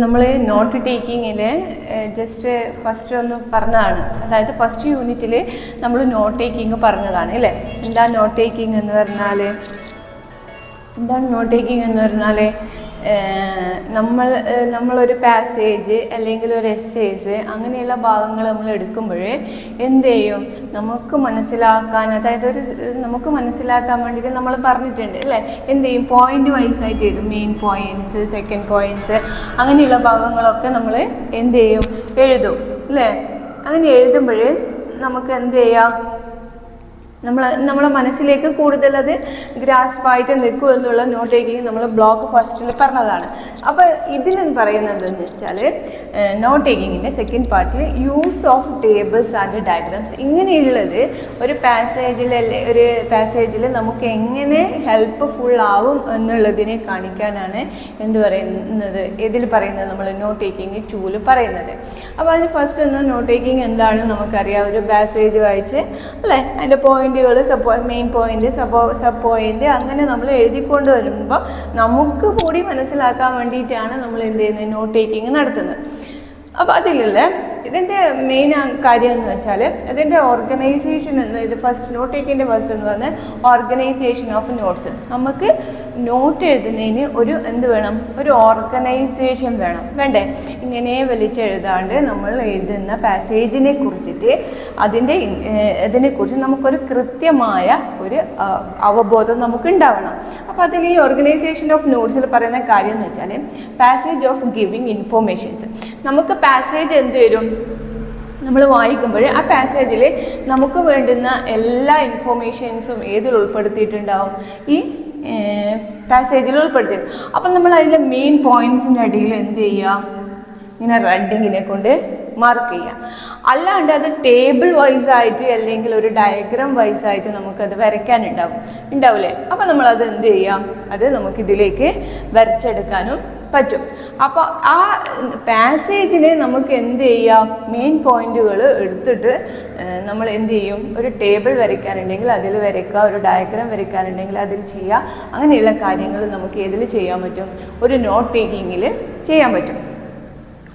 നമ്മൾ not ടേക്കിങ്ങിൽ just first ഒന്ന് പറഞ്ഞതാണ്. അതായത് ഫസ്റ്റ് യൂണിറ്റിൽ നമ്മൾ നോട്ട് ടേക്കിങ് പറഞ്ഞതാണ് അല്ലേ. എന്താണ് നോട്ട് ടേക്കിംഗ് എന്ന് പറഞ്ഞാൽ? നമ്മളൊരു പാസേജ് അല്ലെങ്കിൽ ഒരു എസ്സേസ് അങ്ങനെയുള്ള ഭാഗങ്ങൾ നമ്മൾ എടുക്കുമ്പോൾ എന്ത് ചെയ്യും, നമുക്ക് മനസ്സിലാക്കാൻ, അതായത് നമുക്ക് മനസ്സിലാക്കാൻ വേണ്ടിയിട്ട് നമ്മൾ പറഞ്ഞിട്ടുണ്ട് അല്ലേ. എന്ത് ചെയ്യും, പോയിന്റ് വൈസ് ആയിട്ട് എഴുതും. മെയിൻ പോയിന്റ്സ്, സെക്കൻഡ് പോയിന്റ്സ്, അങ്ങനെയുള്ള ഭാഗങ്ങളൊക്കെ നമ്മൾ എന്ത് ചെയ്യും, എഴുതും അല്ലേ. അങ്ങനെ എഴുതുമ്പോൾ നമുക്ക് എന്ത് ചെയ്യാം, നമ്മളെ മനസ്സിലേക്ക് കൂടുതൽ അത് ഗ്രാസ്പായിട്ട് നിൽക്കും എന്നുള്ള നോട്ട് ടേക്കിങ് നമ്മൾ ബ്ലോക്ക് ഫസ്റ്റിൽ പറഞ്ഞതാണ്. അപ്പോൾ ഇതിലെന്ന് പറയുന്നത് എന്ന് വെച്ചാൽ നോട്ട് ടേക്കിങ്ങിൻ്റെ സെക്കൻഡ് പാർട്ടിൽ use of tables and diagrams. ഇങ്ങനെയുള്ളത് ഒരു പാസേജിൽ നമുക്ക് എങ്ങനെ ഹെൽപ്പ്ഫുൾ ആവും എന്നുള്ളതിനെ കാണിക്കാനാണ് എന്ത് പറയുന്നത്, ഇതിൽ പറയുന്നത് നമ്മൾ നോട്ട് ടേക്കിങ് 2 പറയുന്നത്. അപ്പോൾ അതിന് ഫസ്റ്റ് ഒന്ന് നോട്ട് ടേക്കിങ് എന്താണ് നമുക്കറിയാം. ഒരു പാസേജ് വായിച്ച് അല്ലേ, അതിൻ്റെ പോയിന്റുകൾ, മെയിൻ പോയിന്റ്, സബ് പോയിന്റ്, അങ്ങനെ നമ്മൾ എഴുതിക്കൊണ്ട് വരുമ്പോൾ നമുക്ക് കൂടി മനസ്സിലാക്കാൻ വേണ്ടിയിട്ടാണ് നമ്മൾ എന്ത് ചെയ്യുന്നത്, നോട്ട് ടേക്കിങ് നടത്തുന്നത്. അപ്പോൾ അതിലുള്ള ഇതിൻ്റെ മെയിൻ കാര്യം എന്ന് വെച്ചാൽ ഇതിൻ്റെ ഓർഗനൈസേഷൻ എന്ന്, ഇത് ഫസ്റ്റ് നോട്ട് ടേക്കിൻ്റെ ഫസ്റ്റ് എന്ന് പറഞ്ഞാൽ ഓർഗനൈസേഷൻ ഓഫ് നോട്ട്സ്. നമുക്ക് നോട്ട് എഴുതുന്നതിന് എന്ത് വേണം, ഒരു ഓർഗനൈസേഷൻ വേണ്ടേ. ഇങ്ങനെ വലിച്ചെഴുതാണ്ട് നമ്മൾ എഴുതുന്ന പാസേജിനെ കുറിച്ചിട്ട് അതിനെക്കുറിച്ച് നമുക്കൊരു കൃത്യമായ ഒരു അവബോധം നമുക്ക് ഉണ്ടാവണം. അപ്പോൾ അതിൽ ഈ ഓർഗനൈസേഷൻ ഓഫ് നോട്ട്സിൽ പറയുന്ന കാര്യം എന്ന് വെച്ചാൽ പാസേജ് ഓഫ് ഗിവിങ് ഇൻഫോർമേഷൻസ്. നമുക്ക് പാസേജ് എന്ത് വരും, നമ്മൾ വായിക്കുമ്പോൾ ആ പാസേജിൽ നമുക്ക് വേണ്ടുന്ന എല്ലാ ഇൻഫോർമേഷൻസും ഏതിൽ ഉൾപ്പെടുത്തിയിട്ടുണ്ടാവും, ഈ പാസേജിൽ ഉൾപ്പെടുത്തിയിട്ട്. അപ്പം നമ്മൾ അതിലെ മെയിൻ പോയിൻറ്റ്സിൻ്റെ അടിയിൽ എന്ത് ചെയ്യുക, ഇങ്ങനെ റെഡിങ്ങിനെ കൊണ്ട് മാർക്ക് ചെയ്യാം. അല്ലാണ്ട് അത് ടേബിൾ വൈസ് ആയിട്ട് അല്ലെങ്കിൽ ഒരു ഡയഗ്രാം വൈസ് ആയിട്ട് നമുക്കത് ഉണ്ടാവില്ലേ. അപ്പോൾ നമ്മളത് എന്ത് ചെയ്യാം, അത് നമുക്കിതിലേക്ക് വരച്ചെടുക്കാനും പറ്റും. അപ്പോൾ ആ പാസേജിനെ നമുക്ക് എന്ത് ചെയ്യാം, മെയിൻ പോയിന്റുകൾ എടുത്തിട്ട് നമ്മൾ എന്ത് ചെയ്യും, ഒരു ടേബിൾ വരയ്ക്കാനുണ്ടെങ്കിൽ അതിൽ വരയ്ക്കുക, ഒരു ഡയഗ്രാം വരയ്ക്കാനുണ്ടെങ്കിൽ അതിൽ ചെയ്യുക. അങ്ങനെയുള്ള കാര്യങ്ങൾ നമുക്ക് ഏതിൽ ചെയ്യാൻ പറ്റും, ഒരു നോട്ട് ടേക്കിങ്ങിൽ ചെയ്യാൻ പറ്റും.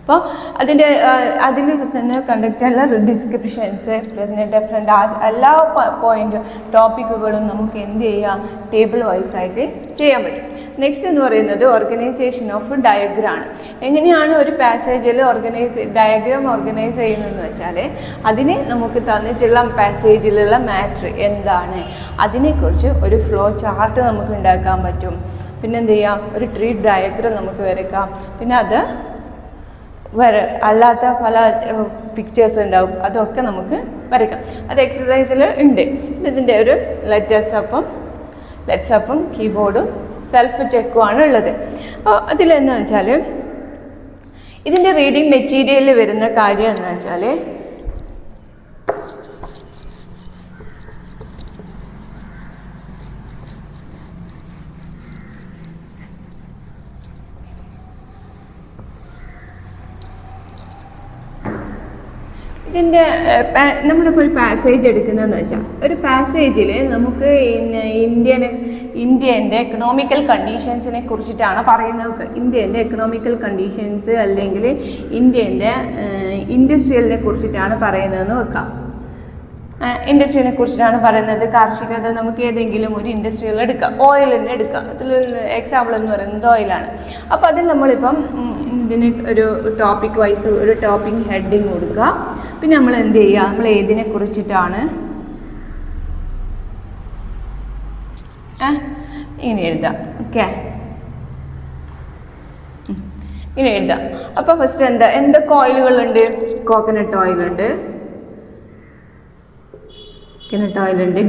അപ്പോൾ അതിൽ തന്നെ കണ്ടക്റ്റുള്ള ഡിസ്ക്രിപ്ഷൻസ്, പിന്നെ ഡിഫറെൻ്റ് എല്ലാ ടോപ്പിക്കുകളും നമുക്ക് എന്ത് ചെയ്യാം, ടേബിൾ വൈസ് ആയിട്ട് ചെയ്യാൻ പറ്റും. നെക്സ്റ്റ് എന്ന് പറയുന്നത് ഓർഗനൈസേഷൻ ഓഫ് ഡയഗ്രാം. എങ്ങനെയാണ് ഒരു പാസേജിൽ ഡയഗ്രാം ഓർഗനൈസ് ചെയ്യുന്നതെന്ന് വെച്ചാൽ അതിന് നമുക്ക് തന്നിട്ടുള്ള പാസേജിലുള്ള മാറ്റർ എന്താണ്, അതിനെക്കുറിച്ച് ഒരു ഫ്ലോ ചാർട്ട് നമുക്ക് ഉണ്ടാക്കാൻ പറ്റും. പിന്നെ എന്ത് ചെയ്യാം, ഒരു ട്രീ ഡയഗ്രാം നമുക്ക് വരയ്ക്കാം. പിന്നെ അത് അല്ലാത്ത പല പിക്ചേഴ്സ് ഉണ്ടാവും, അതൊക്കെ നമുക്ക് വരയ്ക്കാം. അത് എക്സസൈസിൽ ഉണ്ട്. ഇതിൻ്റെ ഒരു ലെറ്റേഴ്സ് അപ്പും കീബോർഡും സെൽഫ് ചെക്കുമാണ് ഉള്ളത്. അപ്പോൾ അതിലെന്ന് വെച്ചാൽ ഇതിൻ്റെ റീഡിങ് മെറ്റീരിയലിൽ വരുന്ന കാര്യം എന്ന് വെച്ചാൽ നമ്മളിപ്പോൾ ഒരു പാസേജ് എടുക്കുന്നതെന്ന് വെച്ചാൽ ഒരു പാസേജിൽ നമുക്ക് ഇന്ത്യൻ്റെ എക്കണോമിക്കൽ കണ്ടീഷൻസിനെ കുറിച്ചിട്ടാണ് പറയുന്നത്. ഇന്ത്യൻ്റെ എക്കണോമിക്കൽ കണ്ടീഷൻസ് അല്ലെങ്കിൽ ഇന്ത്യൻ്റെ ഇൻഡസ്ട്രിയലിനെ കുറിച്ചിട്ടാണ് പറയുന്നതെന്ന് വെക്കാം. ഇൻഡസ്ട്രിയെ കുറിച്ചിട്ടാണ് പറയുന്നത്. കാർഷികത നമുക്ക് ഏതെങ്കിലും ഒരു ഇൻഡസ്ട്രിയിൽ എടുക്കാം, ഓയിൽ തന്നെ എടുക്കാം. അതിൽ എക്സാമ്പിൾ എന്ന് പറയുന്നത് ഓയിലാണ്. അപ്പോൾ അതിൽ നമ്മളിപ്പം ഇതിന് ഒരു ടോപ്പിക് വൈസ് ഒരു ടോപ്പിക് ഹെഡിങ് കൊടുക്കുക. പിന്നെ നമ്മൾ എന്ത് ചെയ്യുക, നമ്മൾ ഏതിനെ കുറിച്ചിട്ടാണ് ഇങ്ങനെ എഴുതാം. ഓക്കെ, ഇങ്ങനെ എഴുതാം. അപ്പോൾ ഫസ്റ്റ് എന്തൊക്കെ ഓയിലുകളുണ്ട്, കോക്കനട്ട് ഓയിലുണ്ട്,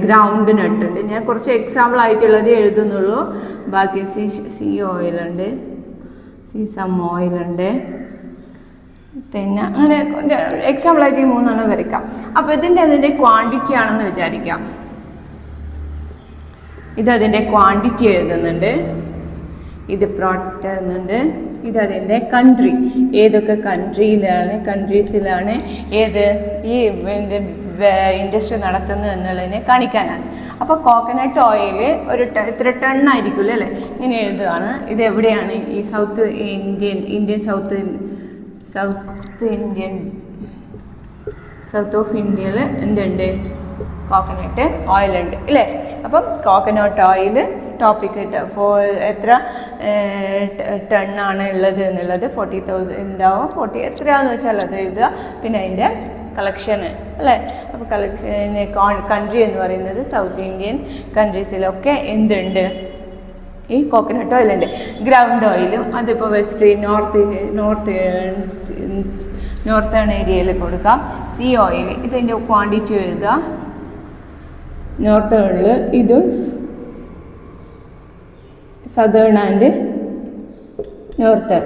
ഗ്രൗണ്ട് നട്ട് ഉണ്ട്. ഞാൻ കുറച്ച് എക്സാമ്പിൾ ആയിട്ടുള്ളത് എഴുതുന്നുള്ളൂ. ബാക്കി സീ ഓയിലുണ്ട്, സീസം ഓയിലുണ്ട്, പിന്നെ അങ്ങനെ എക്സാമ്പിളായിട്ട് ഈ 3 വരയ്ക്കാം. അപ്പോൾ അതിൻ്റെ ക്വാണ്ടിറ്റി ആണെന്ന് വിചാരിക്കാം. ഇതതിൻ്റെ ക്വാണ്ടിറ്റി എഴുതുന്നുണ്ട്, ഇത് പ്രോഡക്റ്റ് എഴുതുന്നുണ്ട്, ഇതതിൻ്റെ കൺട്രി, ഏതൊക്കെ കൺട്രീസിലാണ്, ഏത് ഈ ഇൻഡസ്ട്രി നടത്തുന്നു എന്നുള്ളതിനെ കാണിക്കാനാണ്. അപ്പോൾ കോക്കനട്ട് ഓയിൽ ഒരു ഇത്ര ടണ്ണായിരിക്കുമല്ലോ അല്ലേ, ഇങ്ങനെ എഴുതുകയാണ്. ഇത് എവിടെയാണ്? ഈ സൗത്ത് ഓഫ് ഇന്ത്യയിൽ എന്തുണ്ട്? കോക്കനട്ട് ഓയിലുണ്ട് അല്ലേ. അപ്പം കോക്കനട്ട് ഓയിൽ ടോപ്പിക് എത്ര ടണ്ണാണ് ഉള്ളത് എന്നുള്ളത് 40,000 ഉണ്ടാവും. 40 എത്രയാണെന്ന് വെച്ചാൽ അത് എഴുതുക. പിന്നെ അതിൻ്റെ കളക്ഷന് അല്ലേ. അപ്പോൾ കളക്ഷന് കൺട്രി എന്ന് പറയുന്നത് സൗത്ത് ഇന്ത്യൻ കൺട്രീസിലൊക്കെ എന്തുണ്ട്? ഈ കോക്കനട്ട് ഓയിലുണ്ട്. ഗ്രൗണ്ട് ഓയിലും അതിപ്പോൾ വെസ്റ്റ് നോർത്തേൺ ഏരിയയിൽ കൊടുക്കാം. സീ ഓയിൽ ഇതിൻ്റെ ക്വാണ്ടിറ്റി എഴുതുക. നോർത്തേണിൽ ഇത് സദേൺ ആൻഡ് നോർത്തേൺ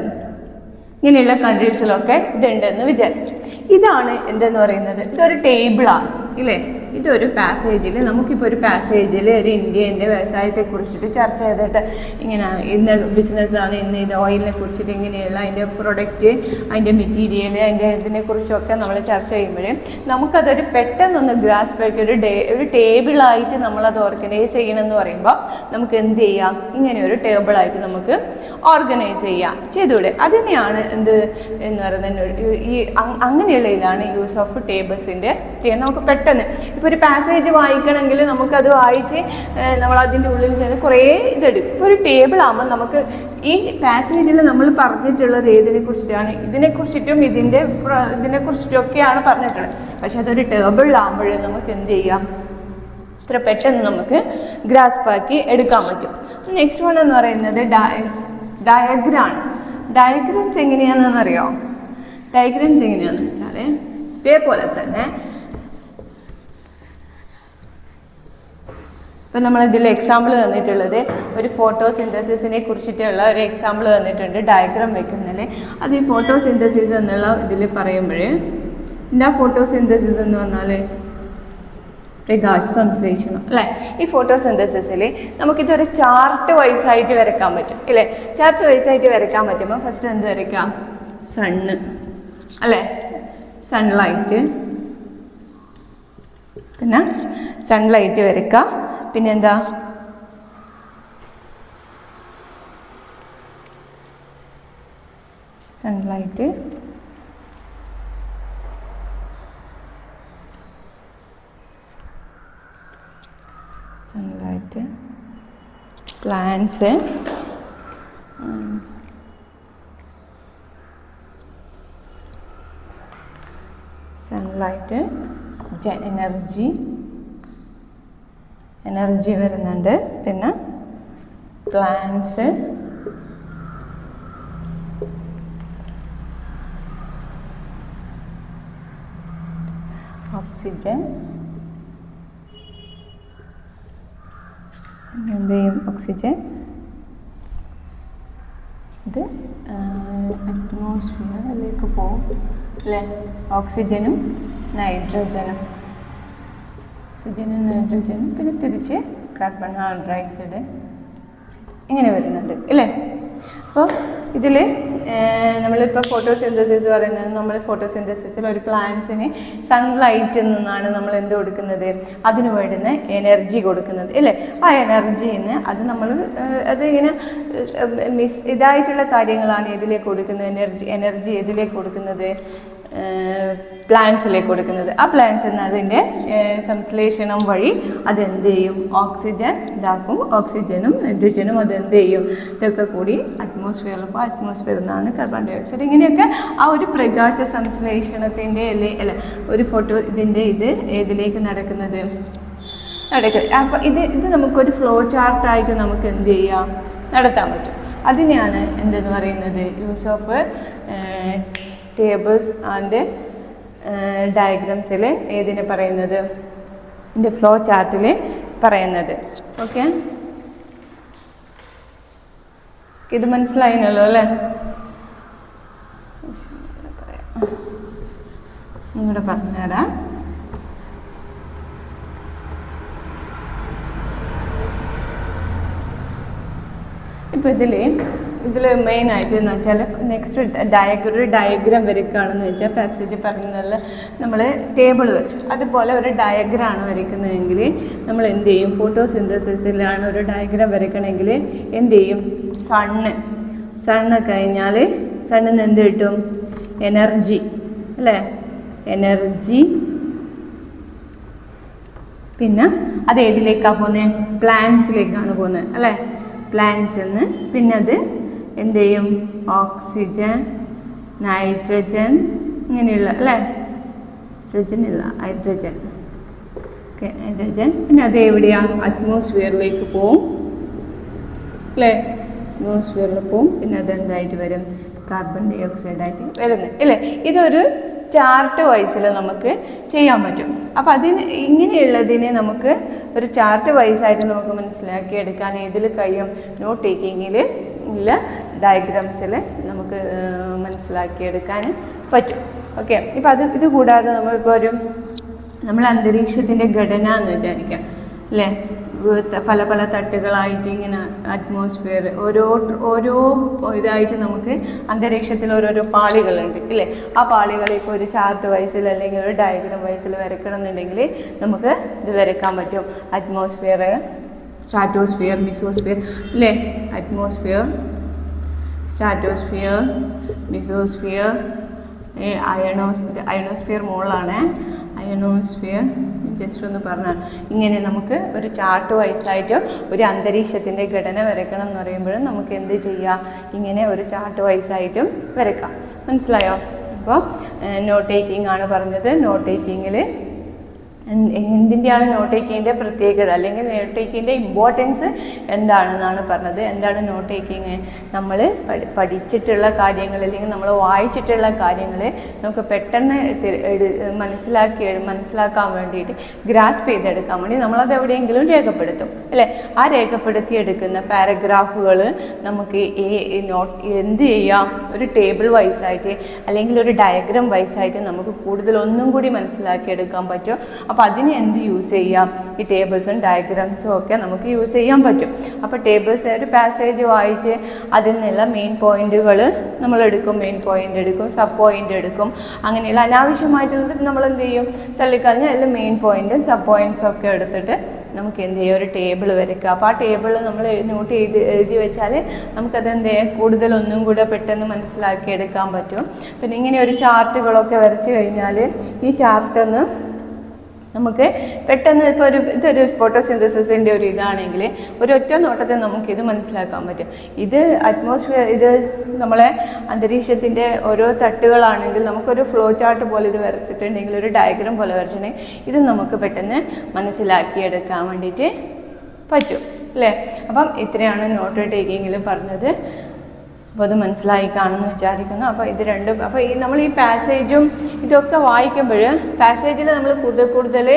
ഇങ്ങനെയുള്ള കൺട്രീസിലൊക്കെ ഇതുണ്ടെന്ന് വിചാരിച്ചു. ഇതാണ് എന്തെന്ന് പറയുന്നത്, ഇതൊരു ടേബിളാണ് ഇല്ലേ. ഇതൊരു പാസേജിൽ നമുക്കിപ്പോൾ ഒരു പാസേജിൽ ഒരു ഇന്ത്യൻ്റെ വ്യവസായത്തെക്കുറിച്ചിട്ട് ചർച്ച ചെയ്തിട്ട് ഇങ്ങനെയാണ് ഇന്ന ബിസിനസ്സാണ്, ഇന്ന് ഇത് ഓയിലിനെ കുറിച്ചിട്ട് ഇങ്ങനെയുള്ള അതിൻ്റെ പ്രൊഡക്റ്റ്, അതിൻ്റെ മെറ്റീരിയൽ, അതിൻ്റെ ഇതിനെക്കുറിച്ചൊക്കെ നമ്മൾ ചർച്ച ചെയ്യുമ്പോഴേ നമുക്കതൊരു പെട്ടെന്നൊന്ന് ഗ്രാസ്പേക്ക് ഒരു ടേബിളായിട്ട് നമ്മളത് ഓർഗനൈസ് ചെയ്യണമെന്ന് പറയുമ്പോൾ നമുക്ക് എന്ത് ചെയ്യാം? ഇങ്ങനെ ഒരു ടേബിളായിട്ട് നമുക്ക് ഓർഗനൈസ് ചെയ്തൂടെ. അതിനെയാണ് എന്ത് എന്ന് പറയുന്നത്, ഈ അങ്ങനെയുള്ളതിലാണ് യൂസ് ഓഫ് ടേബിൾസിൻ്റെ നമുക്ക് പെട്ടെന്ന് ഇപ്പോൾ ഒരു പാസേജ് വായിക്കണമെങ്കിൽ നമുക്കത് വായിച്ച് നമ്മളതിൻ്റെ ഉള്ളിൽ ചെന്ന് കുറേ ഇതെടുക്കും. ഇപ്പോൾ ഒരു ടേബിളാകുമ്പോൾ നമുക്ക് ഈ പാസേജിൽ നമ്മൾ പറഞ്ഞിട്ടുള്ളത് ഏതിനെക്കുറിച്ചിട്ടാണ്? ഇതിനെക്കുറിച്ചിട്ടൊക്കെയാണ് പറഞ്ഞിട്ടുള്ളത്. പക്ഷെ അതൊരു ടേബിളിലാകുമ്പോൾ നമുക്ക് എന്ത് ചെയ്യാം? ഇത്ര പെട്ടെന്ന് നമുക്ക് ഗ്രാസ്പാക്കി എടുക്കാൻ പറ്റും. നെക്സ്റ്റ് വൺ എന്ന് പറയുന്നത് ഡയഗ്രാം. ഡയഗ്രാംസ് എങ്ങനെയാണെന്നറിയോ? ഡയഗ്രാംസ് എങ്ങനെയാണെന്ന് വെച്ചാൽ ഇതേപോലെ തന്നെ ഇപ്പം നമ്മളിതിൽ എക്സാമ്പിൾ തന്നിട്ടുള്ളത് ഒരു ഫോട്ടോസിന്തസിസിനെ കുറിച്ചിട്ടുള്ള ഒരു എക്സാമ്പിൾ തന്നിട്ടുണ്ട് ഡയഗ്രാം വെക്കുന്നതിൽ. അത് ഈ ഫോട്ടോസിന്തസിസ് എന്നുള്ള ഇതിൽ പറയുമ്പോൾ എന്താ ഫോട്ടോസിന്തസിസ് എന്ന് പറഞ്ഞാൽ? പ്രകാശ സംശ്ലേഷണം അല്ലേ. ഈ ഫോട്ടോസിന്തസിസിൽ നമുക്കിതൊരു ചാർട്ട് വൈസായിട്ട് വരയ്ക്കാൻ പറ്റും ഇല്ലേ. ചാർട്ട് വൈസായിട്ട് വരയ്ക്കാൻ പറ്റുമ്പോൾ ഫസ്റ്റ് എന്ത് വരയ്ക്കാം? സണ്ണ് അല്ലേ, സൺലൈറ്റ്, പിന്നെ സൺലൈറ്റ് വരയ്ക്കാം. പിന്നെന്താ? സൺലൈറ്റ്, പ്ലാന്റ്സ്, സൺലൈറ്റ്, എനർജി വരുന്നുണ്ട്. പിന്നെ പ്ലാന്റ്സ്, ഓക്സിജൻ, എന്ത് ചെയ്യും? ഓക്സിജൻ ഇത് അറ്റ്മോസ്ഫിയറിലേക്ക് പോകും അല്ലേ. ഓക്സിജനും നൈട്രജനും പിന്നെ തിരിച്ച് കാർബൺ ഡയോക്സൈഡ് ഇങ്ങനെ വരുന്നുണ്ട് ഇല്ലേ. അപ്പോൾ ഇതിൽ നമ്മളിപ്പോൾ ഫോട്ടോസിന്തസിസ് പറയുന്നത്, നമ്മൾ ഫോട്ടോസിന്തസിസിൽ ഒരു പ്ലാന്റ്സിന് സൺലൈറ്റിൽ നിന്നാണ് നമ്മൾ എന്ത് കൊടുക്കുന്നത്? അതിന് വേണ്ടുന്ന എനർജി കൊടുക്കുന്നത് ഇല്ലേ. ആ എനർജിയിൽ നിന്ന് അതിങ്ങനെ ഇതായിട്ടുള്ള കാര്യങ്ങളാണ് ഇതിലേക്ക് കൊടുക്കുന്നത്. എനർജി ഇതിലേക്ക് കൊടുക്കുന്നത്? പ്ലാന്റ്സിലേക്ക് കൊടുക്കുന്നത്. ആ പ്ലാന്റ്സിൽ നിന്ന് അതിൻ്റെ സംശ്ലേഷണം വഴി അതെന്ത് ചെയ്യും? ഓക്സിജൻ ഇതാക്കും. ഓക്സിജനും നൈട്രജനും അതെന്ത് ചെയ്യും? ഇതൊക്കെ കൂടി അറ്റ്മോസ്ഫിയറിൽ പോകും. അറ്റ്മോസ്ഫിയറിൽ നിന്നാണ് കാർബൺ ഡയോക്സൈഡ്. ഇങ്ങനെയൊക്കെ ആ ഒരു പ്രകാശ സംശ്ലേഷണത്തിൻ്റെ അല്ല ഒരു ഫോട്ടോ ഇതിൻ്റെ ഏതിലേക്ക് നടക്കുന്നത്? അപ്പോൾ ഇത് നമുക്കൊരു ഫ്ലോ ചാർട്ടായിട്ട് നമുക്ക് എന്ത് ചെയ്യാം? നടത്താൻ പറ്റും. അതിനെയാണ് എന്തെന്ന് പറയുന്നത്? യൂസ് ഓഫ് ടേബിൾസ് ആൻഡ് ഡയഗ്രാംസിൽ ഏതിനെ പറയുന്നത്? ഇതിൻ്റെ ഫ്ലോ ചാർട്ടിൽ പറയുന്നത്. ഓക്കെ, ഇത് മനസ്സിലായിനല്ലോ അല്ലേ? ഒന്നുകൂടെ പറഞ്ഞുതരാം. ഇപ്പോൾ ഇതിൽ ഇതിൽ മെയിനായിട്ട് എന്ന് വെച്ചാൽ നെക്സ്റ്റ് ഒരു ഡയഗ്രാം വരയ്ക്കുകയാണെന്ന് വെച്ചാൽ പാസേജ് പറഞ്ഞതല്ല നമ്മൾ ടേബിൾ വെച്ചു അതുപോലെ ഒരു ഡയഗ്രാമാണ് വരയ്ക്കുന്നതെങ്കിൽ നമ്മൾ എന്ത് ചെയ്യും? ഫോട്ടോസിന്തസിസിലാണ് ഒരു ഡയഗ്രാം വരയ്ക്കണമെങ്കിൽ എന്ത് ചെയ്യും? സണ്ണ് കഴിഞ്ഞാൽ സണ്ണിൽ നിന്ന് എന്ത് കിട്ടും? എനർജി അല്ലേ? എനർജി. പിന്നെ അത് ഏതിലേക്കാണ് പോകുന്നത്? പ്ലാന്റ്സിലേക്കാണ് പോകുന്നത് അല്ലേ? പ്ലാന്റ്സ് എന്ന്. പിന്നെ അത് എന്ത് ചെയ്യും? ഓക്സിജൻ, നൈട്രജൻ ഇങ്ങനെയുള്ള അല്ലേ? ഹൈഡ്രജൻ ഇല്ല, ഹൈഡ്രജൻ. Okay, hydrogen. പിന്നെ അത് എവിടെയാണ്? അറ്റ്മോസ്ഫിയറിലേക്ക് പോവും അല്ലേ? അറ്റ്മോസ്ഫിയറിൽ പോവും. പിന്നെ അതെന്തായിട്ട് വരും? കാർബൺ ഡൈ ഓക്സൈഡായിട്ട് വരുന്നത് അല്ലേ? ഇതൊരു ചാർട്ട് വൈസിൽ നമുക്ക് ചെയ്യാൻ പറ്റും. അപ്പം അതിന് ഇങ്ങനെയുള്ളതിനെ നമുക്ക് ഒരു ചാർട്ട് വൈസായിട്ട് നമുക്ക് മനസ്സിലാക്കിയെടുക്കാൻ ഇതിൽ കഴിയും. നോട്ട് ടേക്കിങ്ങിൽ ഉള്ള ഡയഗ്രാംസിൽ നമുക്ക് മനസ്സിലാക്കിയെടുക്കാൻ പറ്റും. ഓക്കെ, ഇപ്പം ഇത് കൂടാതെ നമ്മളിപ്പോൾ നമ്മൾ അന്തരീക്ഷത്തിൻ്റെ ഘടന എന്ന് വിചാരിക്കാം അല്ലേ? പല പല തട്ടുകളായിട്ട് ഇങ്ങനെ അറ്റ്മോസ്ഫിയർ ഓരോ ഇതായിട്ട് നമുക്ക് അന്തരീക്ഷത്തിൽ ഓരോരോ പാളികളുണ്ട് ഇല്ലേ? ആ പാളികളേക്ക് ഒരു ചാർട്ട് വൈസിൽ അല്ലെങ്കിൽ ഒരു ഡയഗ്രാം വൈസിൽ വരയ്ക്കണം എന്നുണ്ടെങ്കിൽ നമുക്ക് ഇത് വരയ്ക്കാൻ പറ്റും. അറ്റ്മോസ്ഫിയർ, സ്ട്രാറ്റോസ്ഫിയർ, മിസോസ്ഫിയർ അല്ലേ? അറ്റ്മോസ്ഫിയർ, സ്ട്രാറ്റോസ്ഫിയർ, മിസോസ്ഫിയർ, അയണോസ്ഫിയർ മുകളിലാണ്. അയണോസ്ഫിയർ ജസ്റ്റ് ഒന്ന് പറഞ്ഞാൽ ഇങ്ങനെ നമുക്ക് ഒരു ചാർട്ട് വൈസായിട്ട് ഒരു അന്തരീക്ഷത്തിൻ്റെ ഘടന വരയ്ക്കണം എന്ന് പറയുമ്പോഴും നമുക്ക് എന്ത് ചെയ്യാം? ഇങ്ങനെ ഒരു ചാർട്ട് വൈസായിട്ടും വരയ്ക്കാം. മനസ്സിലായോ? അപ്പോൾ നോട്ട് ടേക്കിംഗ് ആണ് പറഞ്ഞത്. നോട്ട് ടേക്കിങ്ങിൽ എന്തിൻ്റെയാണ് നോട്ട് ടേക്കിങ്ങിൻ്റെ പ്രത്യേകത അല്ലെങ്കിൽ നോട്ട് ടേക്കിങ്ങിൻ്റെ ഇമ്പോർട്ടൻസ് എന്താണെന്നാണ് പറഞ്ഞത്. എന്താണ് നോട്ട് ടേക്കിങ്? നമ്മൾ പഠിച്ചിട്ടുള്ള കാര്യങ്ങൾ അല്ലെങ്കിൽ നമ്മൾ വായിച്ചിട്ടുള്ള കാര്യങ്ങൾ നമുക്ക് പെട്ടെന്ന് മനസ്സിലാക്കാൻ വേണ്ടിയിട്ട് ഗ്രാസ്പ് ചെയ്തെടുക്കാൻ വേണ്ടി നമ്മളത് എവിടെയെങ്കിലും രേഖപ്പെടുത്തും അല്ലേ? ആ രേഖപ്പെടുത്തിയെടുക്കുന്ന പാരഗ്രാഫുകൾ നമുക്ക് എന്ത് ചെയ്യാം? ഒരു ടേബിൾ വൈസായിട്ട് അല്ലെങ്കിൽ ഒരു ഡയഗ്രാം വൈസായിട്ട് നമുക്ക് കൂടുതൽ ഒന്നും കൂടി മനസ്സിലാക്കിയെടുക്കാൻ പറ്റും. അപ്പോൾ അതിന് എന്ത് യൂസ് ചെയ്യാം? ഈ ടേബിൾസും ഡയഗ്രാംസും ഒക്കെ നമുക്ക് യൂസ് ചെയ്യാൻ പറ്റും. അപ്പോൾ ടേബിൾസ് ഒരു പാസേജ് വായിച്ച് അതിൽ നിന്നുള്ള മെയിൻ പോയിന്റുകൾ നമ്മൾ എടുക്കും, മെയിൻ പോയിന്റ് എടുക്കും, സബ് പോയിന്റ് എടുക്കും. അങ്ങനെയുള്ള അനാവശ്യമായിട്ടുള്ളത് നമ്മൾ എന്ത് ചെയ്യും? തള്ളിക്കളഞ്ഞ് അതിൽ മെയിൻ പോയിന്റും സബ് പോയിന്റ്സും ഒക്കെ എടുത്തിട്ട് നമുക്ക് എന്ത് ചെയ്യാം? ഒരു ടേബിൾ വരയ്ക്കുക. അപ്പോൾ ആ ടേബിൾ നമ്മൾ നോട്ട് എഴുതി വെച്ചാൽ നമുക്കത് എന്ത് ചെയ്യാം? കൂടുതലൊന്നും കൂടെ പെട്ടെന്ന് മനസ്സിലാക്കിയെടുക്കാൻ പറ്റും. പിന്നെ ഇങ്ങനെ ഒരു ചാർട്ടുകളൊക്കെ വരച്ച് കഴിഞ്ഞാൽ ഈ ചാർട്ടൊന്ന് നമുക്ക് പെട്ടെന്ന് ഇപ്പോൾ ഇതൊരു ഫോട്ടോസിന്തസിസിൻ്റെ ഒരു ഇതാണെങ്കിൽ ഒരൊറ്റ നോട്ടത്തിൽ നമുക്കിത് മനസ്സിലാക്കാൻ പറ്റും. ഇത് അറ്റ്മോസ്ഫിയർ, ഇത് നമ്മളെ അന്തരീക്ഷത്തിൻ്റെ ഓരോ തട്ടുകളാണെങ്കിൽ നമുക്കൊരു ഫ്ലോ ചാർട്ട് പോലെ ഇത് വരച്ചിട്ടുണ്ടെങ്കിൽ, ഒരു ഡയഗ്രാം പോലെ വരച്ചിട്ടുണ്ടെങ്കിൽ ഇത് നമുക്ക് പെട്ടെന്ന് മനസ്സിലാക്കിയെടുക്കാൻ വേണ്ടിയിട്ട് പറ്റും അല്ലേ? അപ്പം ഇത്രയാണ് നോട്ട് ടേക്കിങ്ങിൽ പറഞ്ഞത്. അപ്പോൾ അത് മനസ്സിലായി കാണുമെന്ന് വിചാരിക്കുന്നു. അപ്പോൾ ഇത് രണ്ടും, അപ്പോൾ നമ്മൾ ഈ പാസേജും ഇതൊക്കെ വായിക്കുമ്പോൾ പാസേജിൽ നമ്മൾ കൂടുതൽ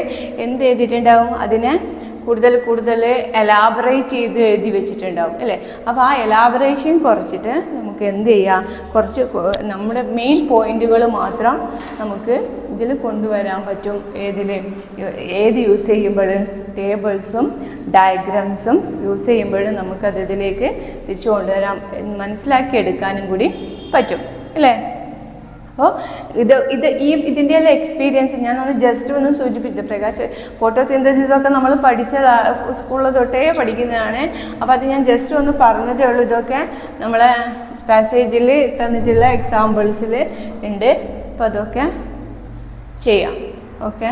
എന്ത് ചെയ്തിട്ടുണ്ടാവും? അതിനെ കൂടുതൽ എലാബറേറ്റ് ചെയ്ത് എഴുതി വെച്ചിട്ടുണ്ടാവും അല്ലേ? അപ്പോൾ ആ എലാബറേഷൻ കുറച്ചിട്ട് നമുക്ക് എന്ത് ചെയ്യാം? കുറച്ച് നമ്മുടെ മെയിൻ പോയിന്റുകൾ മാത്രം നമുക്ക് ഇതിൽ കൊണ്ടുവരാൻ പറ്റും. ഏത് യൂസ് ചെയ്യുമ്പോൾ? ടേബിൾസും ഡയഗ്രാംസും യൂസ് ചെയ്യുമ്പോൾ നമുക്കത് ഇതിലേക്ക് തിരിച്ചു കൊണ്ടുവരാൻ മനസ്സിലാക്കിയെടുക്കാനും കൂടി പറ്റും അല്ലേ? അപ്പോൾ ഇതിൻ്റെ എല്ലാം എക്സ്പീരിയൻസ് ഞാനൊന്ന് ജസ്റ്റ് ഒന്ന് സൂചിപ്പിച്ചു. പ്രകാശ് ഫോട്ടോസിന്തസിസൊക്കെ നമ്മൾ സ്കൂളിൽ തൊട്ടേ പഠിക്കുന്നതാണ്. അപ്പോൾ അത് ഞാൻ ജസ്റ്റ് ഒന്ന് പറഞ്ഞതേ ഉള്ളൂ. ഇതൊക്കെ നമ്മളെ പാസേജിൽ തന്നിട്ടുള്ള എക്സാമ്പിൾസിൽ ഉണ്ട്. അപ്പോൾ അതൊക്കെ ചെയ്യാം. ഓക്കെ.